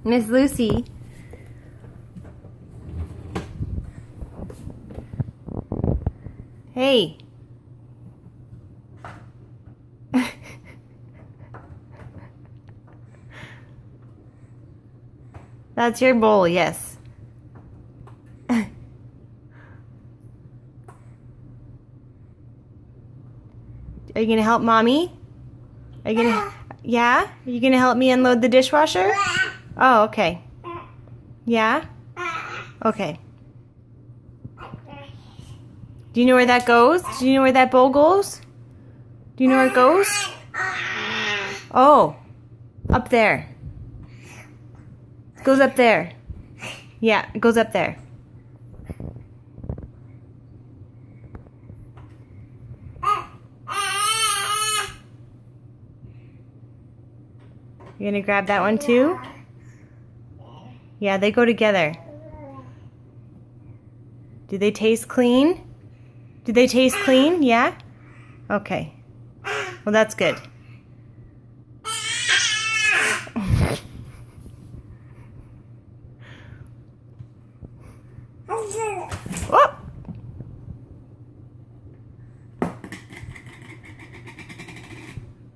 Miss Lucy. Hey. That's your bowl, yes. Are you gonna help Mommy? Are you gonna, yeah? Are you gonna help me unload the dishwasher? Oh, okay. Yeah? Okay. Do you know where that goes? Do you know where that bowl goes? Do you know where it goes? Oh, up there. It goes up there. Yeah, it goes up there. You're gonna grab that one too? Yeah, they go together. Do they taste clean? Do they taste clean? Yeah? Okay. Well, that's good.